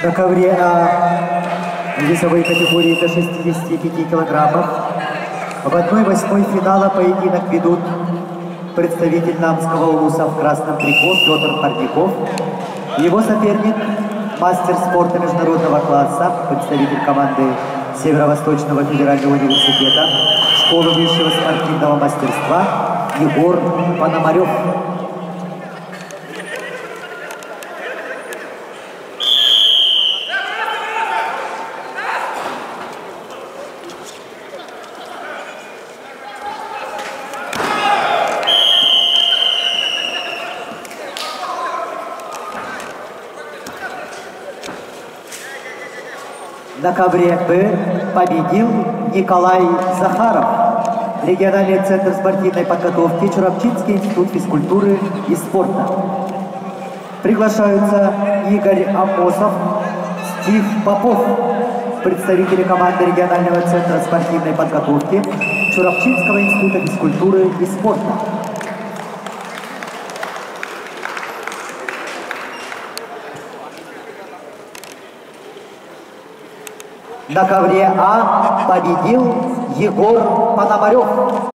На ковре весовой категории до 65 килограммов в 1/8 финала поединок ведут представитель Намского улуса в красном трико Петр Парников. Его соперник – мастер спорта международного класса, представитель команды Северо-Восточного федерального университета, школы высшего спортивного мастерства Егор Пономарев. На ковре Б победил Николай Захаров. Региональный центр спортивной подготовки, Чурапчинский институт физкультуры и спорта. Приглашаются Игорь Амосов, Стив Попов, представители команды регионального центра спортивной подготовки, Чурапчинского института физкультуры и спорта. На ковре А победил Егор Пономарев.